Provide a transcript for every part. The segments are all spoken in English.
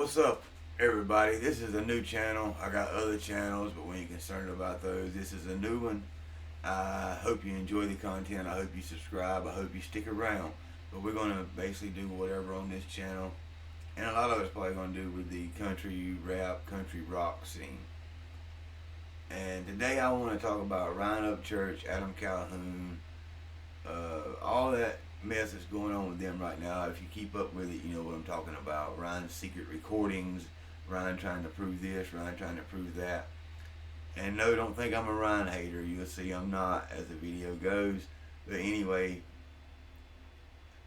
What's up, everybody? This is a new channel. I got other channels, but we ain't concerned about those. This is a new one. I hope you enjoy the content. I hope you subscribe. I hope you stick around. But we're going to basically do whatever on this channel. And a lot of it's probably going to do with the country rap, country rock scene. And today I want to talk about Ryan Upchurch, Adam Calhoun, all that mess that's going on with them right now. If you keep up with it, you know what I'm talking about. Ryan's secret recordings, Ryan trying to prove this, Ryan trying to prove that. And no, don't think I'm a Ryan hater. You'll see I'm not as the video goes. But anyway,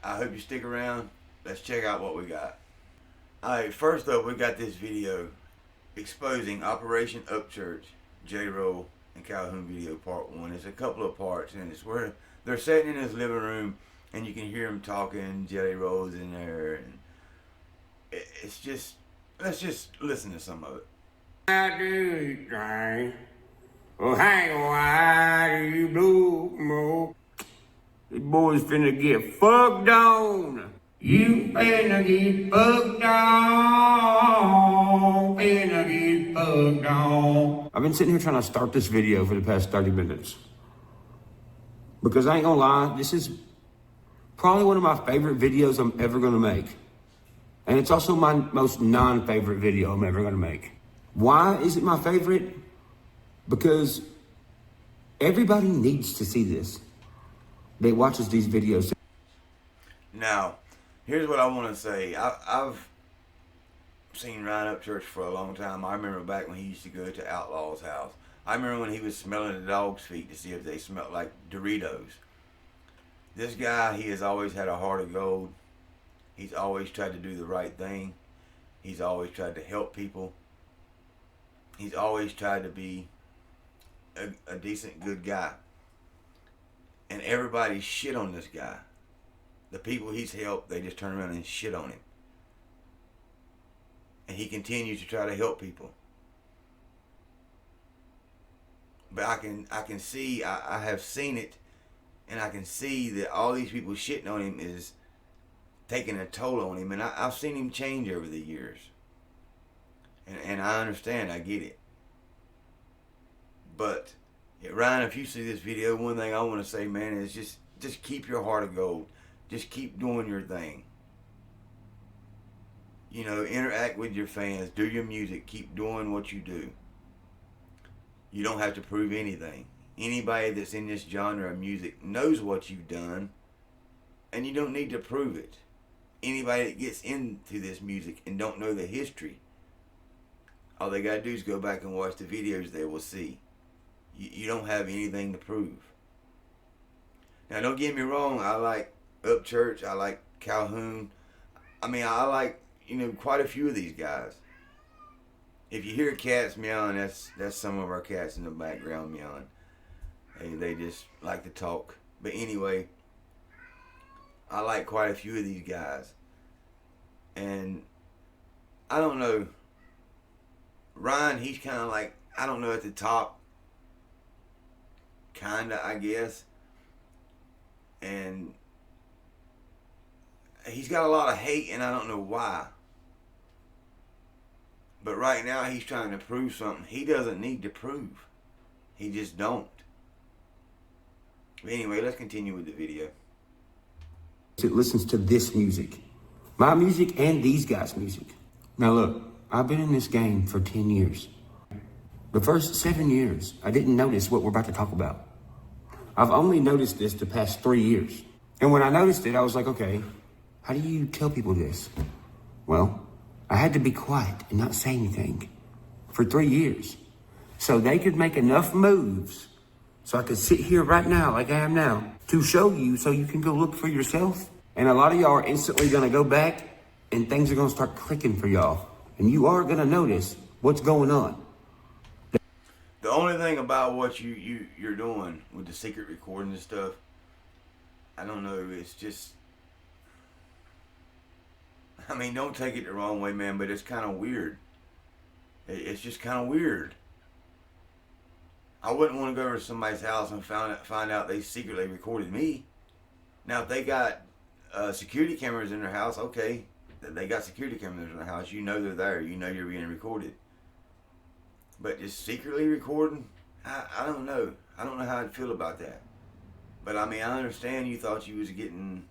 I hope you stick around. Let's check out what we got. Alright, first up, we got this video exposing Operation Upchurch, J-Roll and Calhoun video part 1. It's a couple of parts, and it's where they're sitting in his living room and you can hear him talking. J-Roll's in there, and it's just, let's just listen to some of it. I do drink. Oh, hang on, why do you blue smoke? These boys finna get fucked on. You finna get fucked on. Finna get fucked on. I've been sitting here trying to start this video for the past 30 minutes. Because I ain't gonna lie, this is probably one of my favorite videos I'm ever gonna make. And it's also my most non-favorite video I'm ever gonna make. Why is it my favorite? Because everybody needs to see this. They watches these videos. Now, here's what I want to say. I've seen Ryan Upchurch for a long time. I remember back when he used to go to Outlaw's house. I remember when he was smelling the dog's feet to see if they smelled like Doritos. This guy, he has always had a heart of gold. He's always tried to do the right thing. He's always tried to help people. He's always tried to be a decent, good guy. And everybody shit on this guy. The people he's helped, they just turn around and shit on him. And he continues to try to help people. But I can see, I have seen it, and I can see that all these people shitting on him is taking a toll on him. And I've seen him change over the years. And I understand, I get it. But, yeah, Ryan, if you see this video, one thing I want to say, man, is just keep your heart of gold. Just keep doing your thing. You know, interact with your fans. Do your music. Keep doing what you do. You don't have to prove anything. Anybody that's in this genre of music knows what you've done, and you don't need to prove it. Anybody that gets into this music and don't know the history, all they got to do is go back and watch the videos. They will see. You don't have anything to prove. Now, don't get me wrong. I like Upchurch. I like Calhoun. I mean, I like, you know, quite a few of these guys. If you hear cats meowing, that's some of our cats in the background meowing. They just like to talk. But anyway, I like quite a few of these guys. And I don't know. Ryan, he's kind of like, I don't know, at the top. Kinda, I guess. And he's got a lot of hate, and I don't know why. But right now, he's trying to prove something he doesn't need to prove. He just don't. But anyway, let's continue with the video. It listens to this music. My music and these guys' music. Now look, I've been in this game for 10 years. The first 7 years, I didn't notice what we're about to talk about. I've only noticed this the past 3 years. And when I noticed it, I was like, okay, how do you tell people this? Well, I had to be quiet and not say anything for 3 years. So they could make enough moves so I could sit here right now, like I am now, to show you so you can go look for yourself. And a lot of y'all are instantly going to go back and things are going to start clicking for y'all. And you are going to notice what's going on. The only thing about what you're doing with the secret recording and stuff, I don't know, it's just, I mean, don't take it the wrong way, man, but it's kind of weird. It's just kind of weird. I wouldn't want to go to somebody's house and find out they secretly recorded me. Now, if they got security cameras in their house, okay, They got security cameras in the house. You know they're there. You know you're being recorded. But just secretly recording, I don't know. I don't know how I'd feel about that. But I mean, I understand you thought you was getting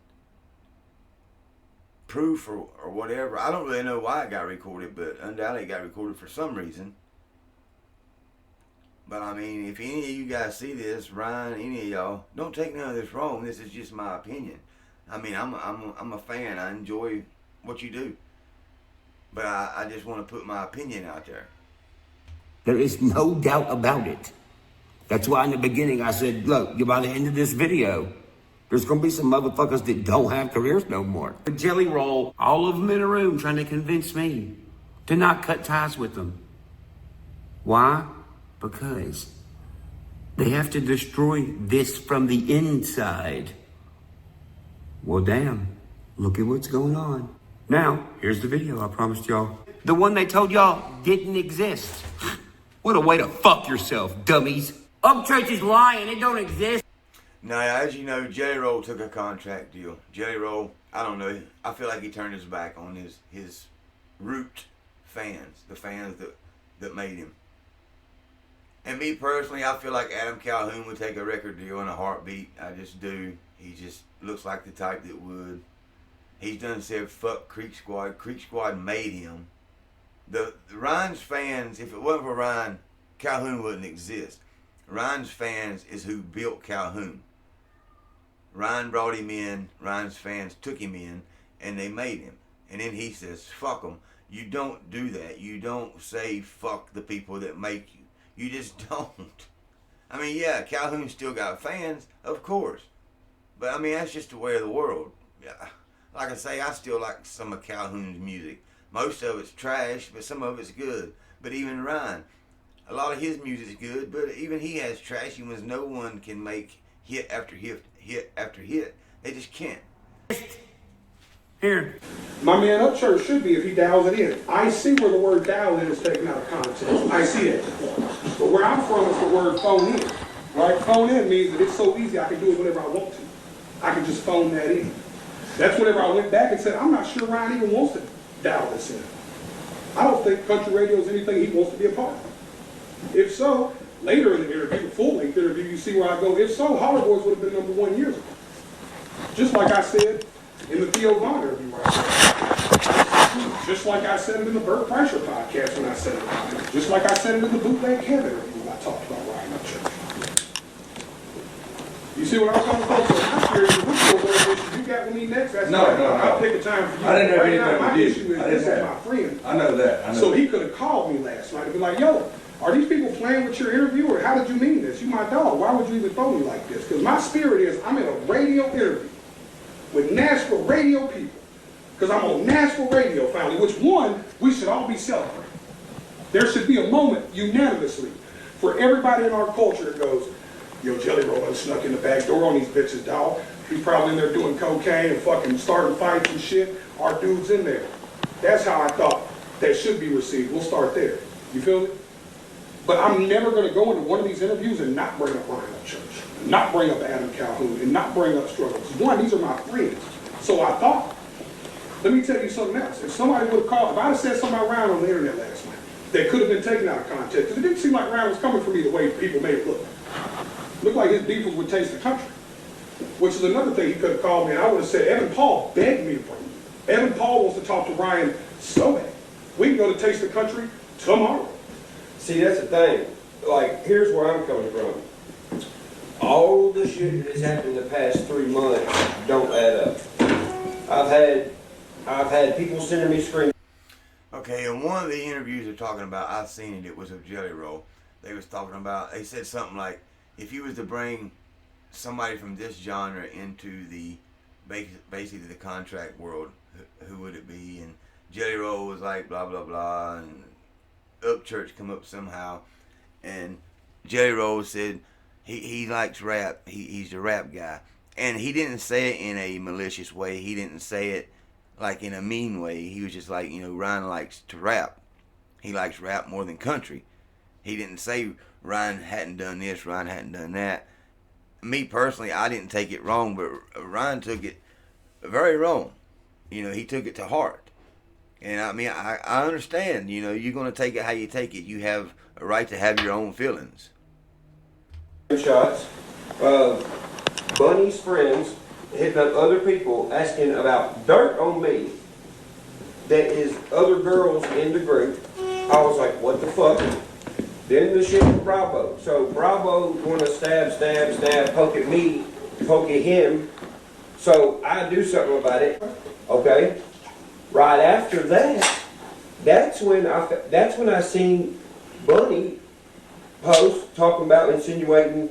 proof or whatever. I don't really know why it got recorded, but undoubtedly it got recorded for some reason. But I mean, if any of you guys see this, Ryan, any of y'all, don't take none of this wrong. This is just my opinion. I mean, I'm a fan. I enjoy what you do. But I just want to put my opinion out there. There is no doubt about it. That's why in the beginning I said, look, by the end of this video, there's going to be some motherfuckers that don't have careers no more. The Jelly Roll, all of them in a room trying to convince me to not cut ties with them. Why? Because they have to destroy this from the inside. Well, damn, look at what's going on. Now, here's the video I promised y'all. The one they told y'all didn't exist. What a way to fuck yourself, dummies. Upchurch is lying, it don't exist. Now, as you know, Jelly Roll took a contract deal. Jelly Roll, I don't know, I feel like he turned his back on his root fans, the fans that made him. And me personally, I feel like Adam Calhoun would take a record deal in a heartbeat. I just do. He just looks like the type that would. He's done said fuck Creek Squad. Creek Squad made him. The Ryan's fans, if it wasn't for Ryan, Calhoun wouldn't exist. Ryan's fans is who built Calhoun. Ryan brought him in, Ryan's fans took him in, and they made him. And then he says, fuck them. You don't do that. You don't say fuck the people that make you. You just don't. I mean, yeah, Calhoun still got fans, of course. But I mean, that's just the way of the world. Yeah. Like I say, I still like some of Calhoun's music. Most of it's trash, but some of it's good. But even Ryan, a lot of his music's good, but even he has trashy ones. No one can make hit after hit, hit after hit. They just can't. Here. My man Upchurch should be if he dials it in. I see where the word dial in is taken out of context. I see it. But where I'm from is the word phone in. Right? Phone in means that it's so easy I can do it whenever I want to. I can just phone that in. That's whenever I went back and said, I'm not sure Ryan even wants to dial this in. I don't think country radio is anything he wants to be a part of. If so, later in the interview, the full-length interview, you see where I go, if so, Holler Boys would have been #1 years ago. Just like I said in the Theo Von interview right there. Just like I said it in the Bert Kreischer podcast when I said it. Just like I said it in the Bootleg Head interview when I talked about Ryan Upchurch. You see what I'm talking about? So I'm curious, which you got with me next? That's No. I'll pick a time for you. I didn't have right anything now, my with you. issue is this is my friend. I know that. So he could have called me last night and be like, yo, are these people playing with your interview or how did you mean this? You my dog. Why would you even phone me like this? Because my spirit is I'm in a radio interview with Nashville radio people. Because I'm on Nashville radio finally, which one, we should all be celebrating. There should be a moment unanimously for everybody in our culture that goes, yo, Jelly Roll snuck in the back door on these bitches, dog. He's probably in there doing cocaine and fucking starting fights and shit. Our dude's in there. That's how I thought that should be received. We'll start there. You feel me? But I'm never going to go into one of these interviews and not bring up Ryan Upchurch, not bring up Adam Calhoun, and not bring up struggles. One, these are my friends. So I thought, let me tell you something else. If somebody would have called, if I'd have said something about Ryan on the internet last night, that could have been taken out of context, because it didn't seem like Ryan was coming for me the way people made it look. Looked like his beef was with Taste the Country, which is another thing he could have called me, and I would have said, Evan Paul begged me to bring you. Evan Paul wants to talk to Ryan so bad. We can go to Taste the Country tomorrow. See, that's the thing. Like, here's where I'm coming from. All the shit that has happened in the past 3 months don't add up. I've had people sending me screens. Okay, in one of the interviews they're talking about, I've seen it, it was of Jelly Roll. They was talking about, they said something like, if you was to bring somebody from this genre into the, basically the contract world, who would it be? And Jelly Roll was like, blah, blah, blah, and Upchurch come up somehow, and Jelly Roll said he likes rap, he's the rap guy. And he didn't say it in a malicious way, he didn't say it like in a mean way. He was just like, you know, Ryan likes to rap. He likes rap more than country. He didn't say Ryan hadn't done this, Ryan hadn't done that. Me personally, I didn't take it wrong, but Ryan took it very wrong. You know, he took it to heart. And I mean, I understand. You know, you're gonna take it how you take it. You have a right to have your own feelings. Shots of Bunny's friends hitting up other people asking about dirt on me that is other girls in the group. I was like, what the fuck? Then the shit with Bravo. So Bravo want to stab, poke at me, poke at him. So I do something about it. Okay. Right after that, that's when I seen Bunny post talking about insinuating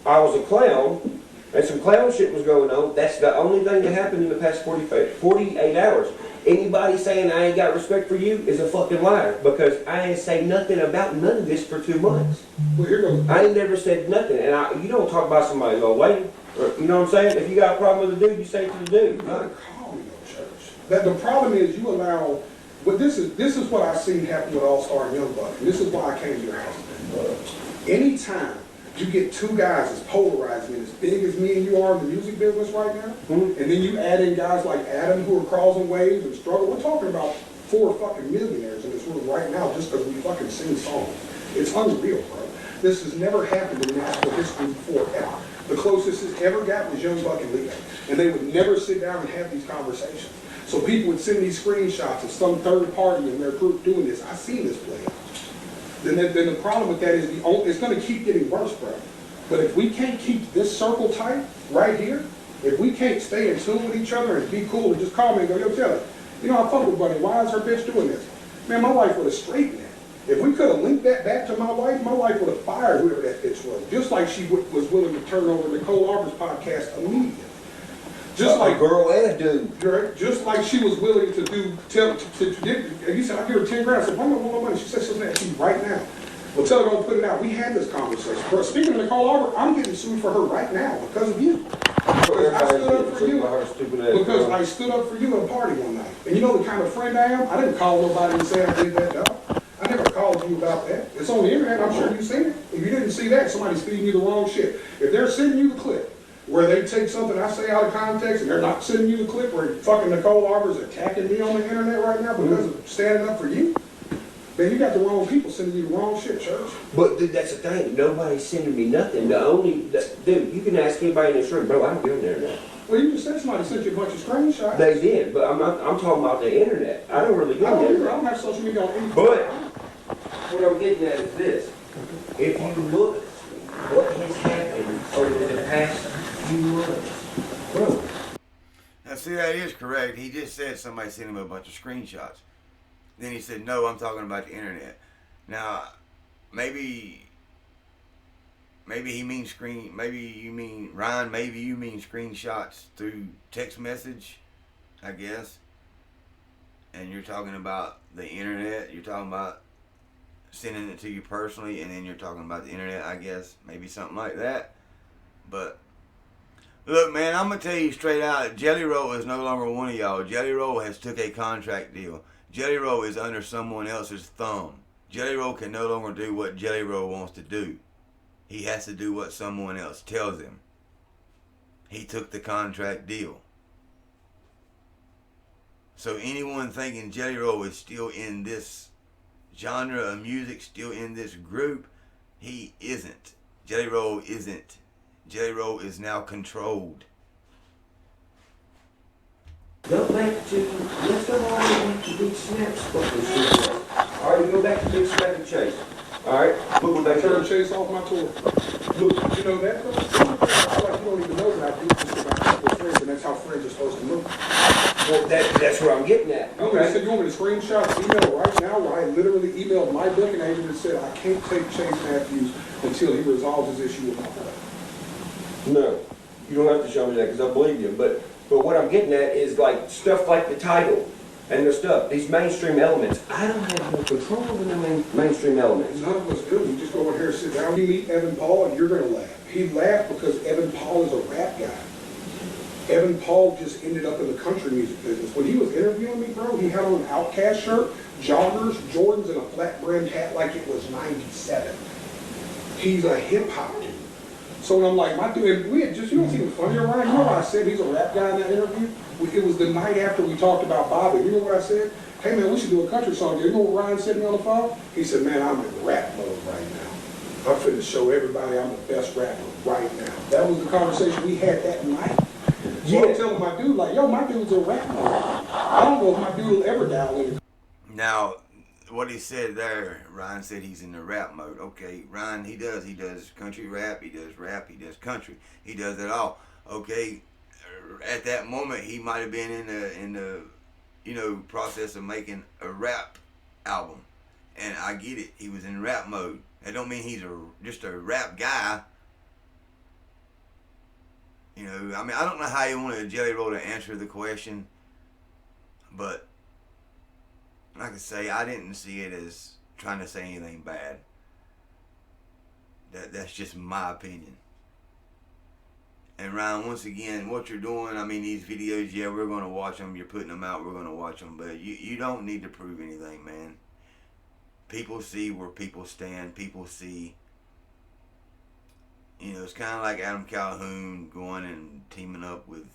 I was a clown and some clown shit was going on. That's the only thing that happened in the past 48 hours. Anybody saying I ain't got respect for you is a fucking liar, because I ain't say nothing about none of this for 2 months. Well, here goes. I ain't never said nothing, and you don't talk about somebody's old lady. You know what I'm saying? If you got a problem with a dude, you say it to the dude. You gotta call me no church. That the problem is you allow. But this is what I've seen happen with All Star and Young Buck. And this is why I came to your house. Anytime you get two guys as polarizing and as big as me and you are in the music business right now, and then you add in guys like Adam who are crossing waves and struggle. We're talking about 4 fucking millionaires in this room right now just because we fucking sing songs. It's unreal, bro. This has never happened in national history before, ever. The closest it's ever got was Young Buck and Leo. And they would never sit down and have these conversations. So people would send these screenshots of some third party in their group doing this. I've seen this play out. Then the problem with that is it's going to keep getting worse, bro. But if we can't keep this circle tight right here, if we can't stay in tune with each other and be cool and just call me and go, yo, tell her, you know, I fuck with Bunny. Why is her bitch doing this? Man, my wife would have straightened that. If we could have linked that back to my wife would have fired whoever that bitch was. Just like she was willing to turn over Nicole Arbor's podcast immediately. Just like girl and dude. Just like she was willing to do, you said, I give her 10 grand. I said, why not more money? She said she'll have to right now. Well, tell her don't put it out. We had this conversation. Bro, speaking of Nicole Arbor, I'm getting sued for her right now because of you. Because I stood up for you. Because I stood up for you at a party one night. And you know the kind of friend I am? I didn't call nobody and say I did that, dog. I never called you about that. It's on the internet. I'm sure you've seen it. If you didn't see that, somebody's feeding you the wrong shit. If they're sending you the clip where they take something I say out of context and they're not sending you the clip where fucking Nicole Arbor's attacking me on the internet right now because of standing up for you, then you got the wrong people sending you the wrong shit, church. But dude, that's the thing. Nobody's sending me nothing. Dude, you can ask anybody in this room, bro. I don't get on the internet. Well, you just said somebody sent you a bunch of screenshots. They did, but I'm talking about the internet. I don't really get on the I internet. don't have social media on anything. But what I'm getting at is this. If you look what has happened over the past few months, bro. Now, see, that is correct. He just said somebody sent him a bunch of screenshots. Then he said, no, I'm talking about the internet. Now, maybe he means maybe you mean, Ryan, maybe you mean screenshots through text message, I guess. And you're talking about the internet. You're talking about sending it to you personally, and then you're talking about the internet, I guess. Maybe something like that. But look, man, I'm going to tell you straight out, Jelly Roll is no longer one of y'all. Jelly Roll has took a contract deal. Jelly Roll is under someone else's thumb. Jelly Roll can no longer do what Jelly Roll wants to do. He has to do what someone else tells him. He took the contract deal. So anyone thinking Jelly Roll is still in this genre of music, still in this group, he isn't. Jelly Roll isn't. Jelly Roll is now controlled. Let's go all the way back to Big Snap's fucking shit. All right, we go back to Big Snap and Chase. All right, we'll go back to Turn Chase off my tour. Look, you know that though? I feel like you don't even know that I do this with my couple of friends, and that's how friends are supposed to move. Well, that's where I'm getting at. Okay. You want me to screenshot email right now where I literally emailed my booking agent and said I can't take Chase Matthews until he resolves his issue with my play. No, you don't have to show me that because I believe you. But what I'm getting at is like stuff like the title and the stuff, these mainstream elements. I don't have no control over the mainstream elements. None of us do. You just go in here and sit down. You meet Evan Paul and you're going to laugh. He laughed because Evan Paul is a rap guy. Evan Paul just ended up in the country music business. When he was interviewing me, bro, he had on an Outkast shirt, joggers, Jordans, and a flat brimmed hat like it was 97. He's a hip hop dude. So when I'm like, my dude, we had just, you know what's even funnier, Ryan? You know what I said? He's a rap guy in that interview. It was the night after we talked about Bobby. You know what I said? hey man, we should do a country song. You know what Ryan said to me on the phone? He said, man, I'm in rap mode right now. I'm finna show everybody I'm the best rapper right now. That was the conversation we had that night. So I'm telling my dude, like, yo, my dude's in rap mode. I don't know if my dude will ever dial in. Now, what he said there, Ryan said he's in the rap mode. Okay, Ryan, he does country rap, he does country, he does it all. Okay, at that moment he might have been in the process of making a rap album, and I get it. He was in rap mode. That don't mean he's just a rap guy. I mean, I don't know how you wanted Jelly Roll to answer the question, but like I say, I didn't see it as trying to say anything bad. That's just my opinion. And Ryan, once again, what you're doing, I mean, these videos, yeah, we're going to watch them. You're putting them out, we're going to watch them. But you don't need to prove anything, man. People see where people stand. People see, it's kind of like Adam Calhoun going and teaming up with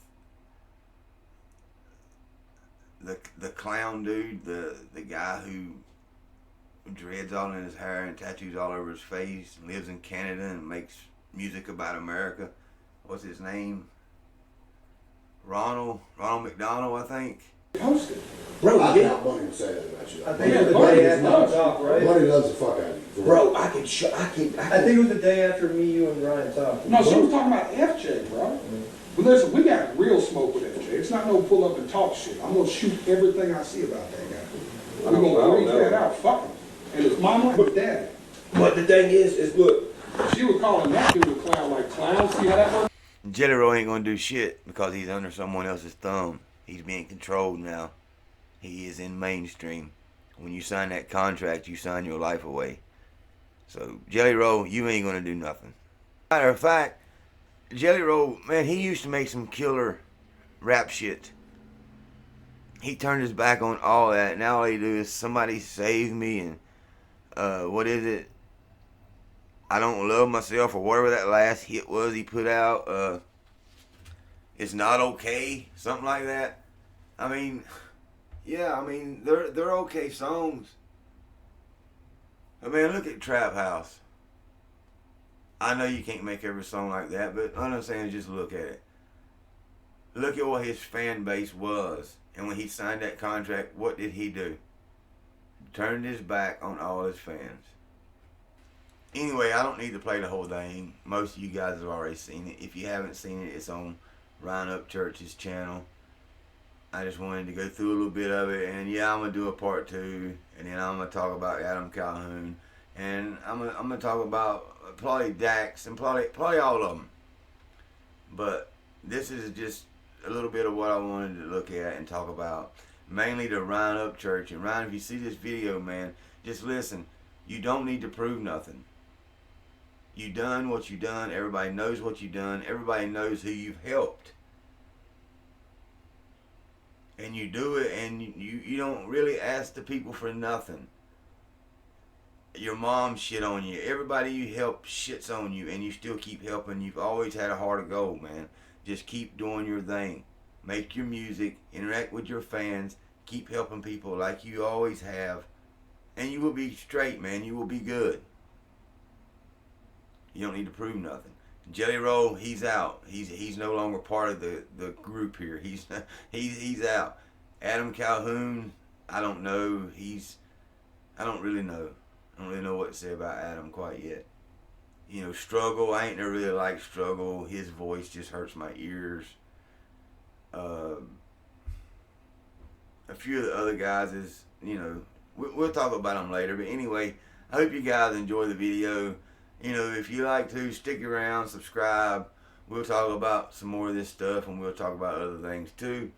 the clown dude, the guy who dreads all in his hair and tattoos all over his face, and lives in Canada and makes music about America. What's his name? Ronald McDonald, I think. Posted. Bro, I doubt Bunny would say that about you. I think Yeah, it was the Bunny day is after nuts. the talk, right? Bunny loves the fuck out of you. Bro, I think it was the day after me, you, and Ryan talked. No, she was talking about FJ, bro. But listen, we got real smoke with FJ. It's not no pull up and talk shit. I'm gonna shoot everything I see about that guy. I'm gonna reach that out. Fuck him. And his mama and his daddy. But the thing is look, She was calling that dude a clown, like clown. See how that works? Jelly Roll ain't gonna do shit because he's under someone else's thumb. He's being controlled now. He is in mainstream. When you sign that contract, you sign your life away. So, Jelly Roll, you ain't gonna do nothing. Matter of fact, Jelly Roll, man, he used to make some killer rap shit. He turned his back on all that. Now all he do is somebody save me and what is it? I don't love myself, or whatever that last hit was he put out. It's not okay, something like that. I mean, yeah, I mean they're okay songs. I mean, look at Trap House. I know you can't make every song like that, but all I'm saying is just look at it. Look at what his fan base was, and when he signed that contract, what did he do? Turned his back on all his fans. Anyway, I don't need to play the whole thing. Most of you guys have already seen it. If you haven't seen it, it's on Ryan Upchurch's channel. I just wanted to go through a little bit of it, and yeah, I'm gonna do a part 2, and then I'm gonna talk about Adam Calhoun, and I'm gonna talk about probably Dax and probably all of them. But this is just a little bit of what I wanted to look at and talk about, mainly to Ryan Upchurch. And Ryan, if you see this video, man, just listen. You don't need to prove nothing. You done what you done. Everybody knows what you done. Everybody knows who you've helped. And you do it, and you don't really ask the people for nothing. Your mom shit on you. Everybody you help shits on you, and you still keep helping. You've always had a heart of gold, man. Just keep doing your thing. Make your music. Interact with your fans. Keep helping people like you always have. And you will be straight, man. You will be good. You don't need to prove nothing. Jelly Roll, he's out. He's no longer part of the group here. He's out. Adam Calhoun, I don't know. I don't really know. I don't really know what to say about Adam quite yet. Struggle, I ain't never really liked Struggle. His voice just hurts my ears. A few of the other guys is, we'll talk about them later. But anyway, I hope you guys enjoy the video. If you like to, stick around, subscribe. We'll talk about some more of this stuff, and we'll talk about other things too.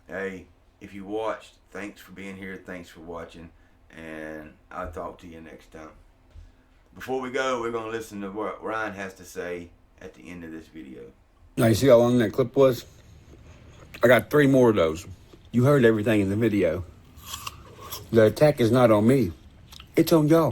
Hey, if you watched, thanks for being here. Thanks for watching, and I'll talk to you next time. Before we go, we're going to listen to what Ryan has to say at the end of this video. Now, you see how long that clip was? I got 3 more of those. You heard everything in the video. The attack is not on me. It's on y'all.